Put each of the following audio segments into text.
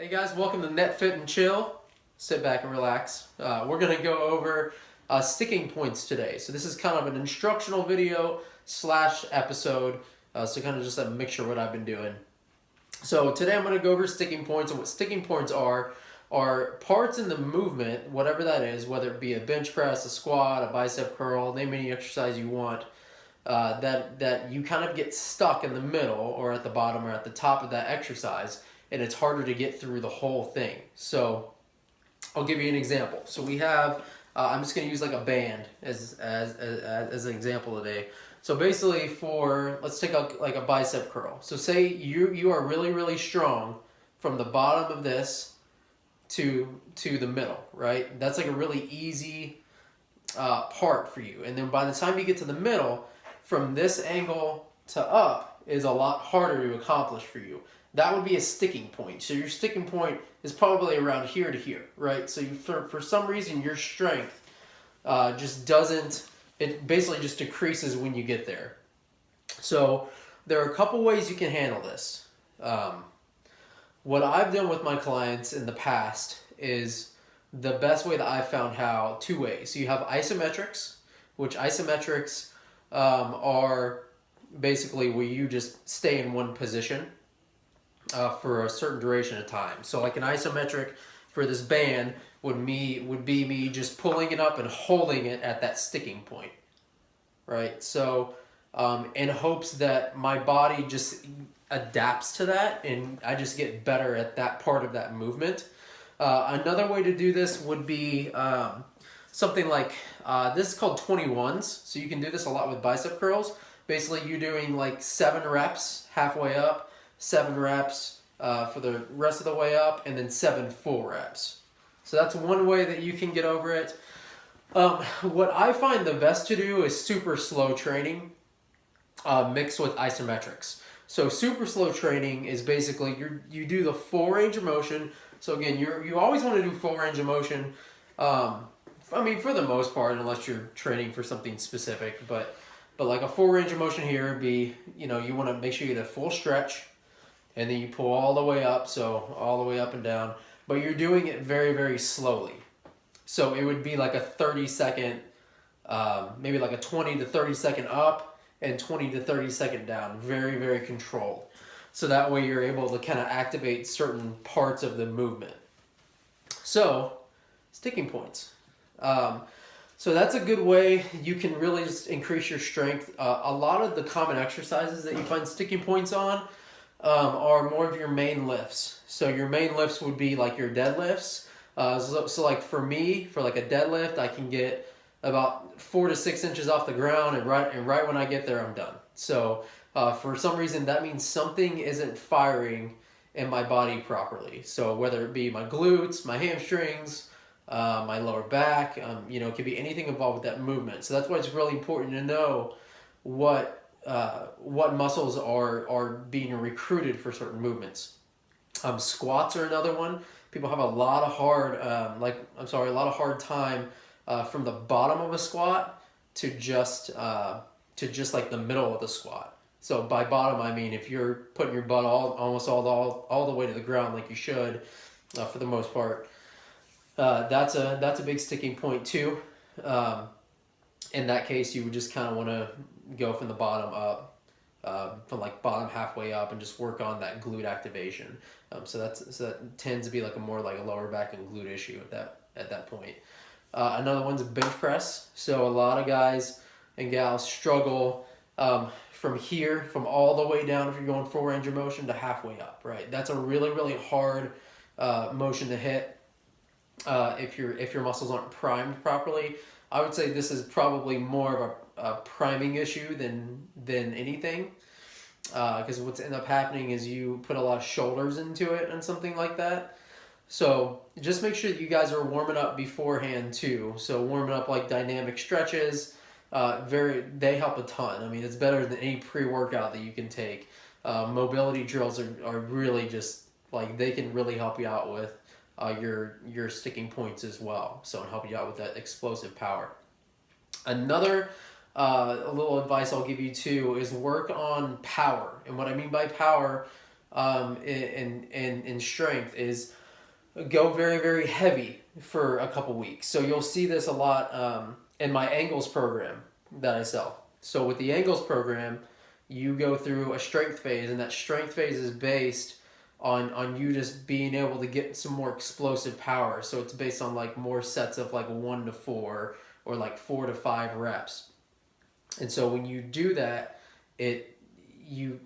Hey guys, welcome to Net Fit and Chill. Sit back and relax. We're going to go over sticking points today. So this is kind of an instructional video slash episode. So kind of just a mixture of what I've been doing. So today I'm going to go over sticking points, and what sticking points are parts in the movement, whatever that is, whether it be a bench press, a squat, a bicep curl, name any exercise you want, that you kind of get stuck in the middle or at the bottom or at the top of that exercise, and it's harder to get through the whole thing. So I'll give you an example. So we have, I'm just going to use like a band as an example today. So basically let's take like a bicep curl. So say you are really strong from the bottom of this to the middle, right? That's like a really easy part for you. And then by the time you get to the middle, from this angle to up is a lot harder to accomplish for you. That would be a sticking point. So your sticking point is probably around here to here, right? So for some reason your strength just doesn't, it basically just decreases when you get there. So there are a couple ways you can handle this. What I've done with my clients in the past is the best way that I've found how, two ways. So you have isometrics, which isometrics are basically where you just stay in one position for a certain duration of time. So like an isometric for this band would be me just pulling it up and holding it at that sticking point, right? So in hopes that my body just adapts to that and I just get better at that part of that movement. Another way to do this would be something like, this is called 21s. So you can do this a lot with bicep curls. Basically you're doing like 7 reps halfway up, 7 reps for the rest of the way up, and then 7 full reps. So that's one way that you can get over it. What I find the best to do is super slow training mixed with isometrics. So super slow training is basically you do the full range of motion. So again, you always want to do full range of motion. I mean, for the most part, unless you're training for something specific, but like a full range of motion here would be, you want to make sure you get a full stretch, and then you pull all the way up, so all the way up and down, but you're doing it very slowly. So it would be like a 30-second, maybe like a 20 to 30 second up and 20 to 30 second down, very controlled. So that way you're able to kind of activate certain parts of the movement. So, sticking points. So that's a good way you can really just increase your strength. A lot of the common exercises that you find sticking points on are more of your main lifts. So your main lifts would be like your deadlifts. So like for me, for like a deadlift, I can get about 4 to 6 inches off the ground, and right when I get there, I'm done. So for some reason, that means something isn't firing in my body properly. So whether it be my glutes, my hamstrings, my lower back, it could be anything involved with that movement. So that's why it's really important to know what muscles are being recruited for certain movements. Squats are another one. People have a lot of hard time from the bottom of a squat to just like the middle of the squat. So by bottom, I mean if you're putting your butt almost all the way to the ground like you should, for the most part. That's a big sticking point too. In that case, you would just kind of want to go from the bottom up, from like bottom halfway up, and just work on that glute activation. So that tends to be like more like a lower back and glute issue at that point. Another one's a bench press. So a lot of guys and gals struggle from all the way down if you're going full range of motion to halfway up. Right, that's a really hard motion to hit. If your muscles aren't primed properly, I would say this is probably more of a priming issue than anything. Because what's end up happening is you put a lot of shoulders into it and something like that. So just make sure that you guys are warming up beforehand too. So warming up like dynamic stretches, they help a ton. I mean, it's better than any pre-workout that you can take. Mobility drills are really just like, they can really help you out with your sticking points as well. So and help you out with that explosive power. Another a little advice I'll give you too is work on power. And what I mean by power, in strength is go very, very heavy for a couple weeks. So you'll see this a lot in my angles program that I sell. So with the angles program, you go through a strength phase, and that strength phase is based on you just being able to get some more explosive power. So it's based on like more sets of like 1 to 4 or like 4 to 5 reps. And so when you do that, you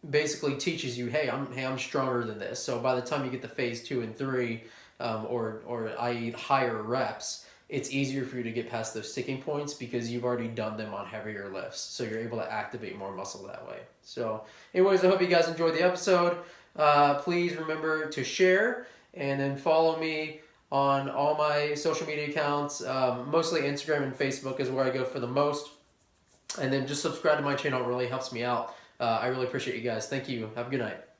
basically teaches you, hey, I'm stronger than this. So by the time you get to phase 2 and 3, or i.e. higher reps, it's easier for you to get past those sticking points because you've already done them on heavier lifts. So you're able to activate more muscle that way. So anyways, I hope you guys enjoyed the episode. Please remember to share and then follow me on all my social media accounts. Mostly Instagram and Facebook is where I go for the most. And then just subscribe to my channel. It really helps me out. I really appreciate you guys. Thank you. Have a good night.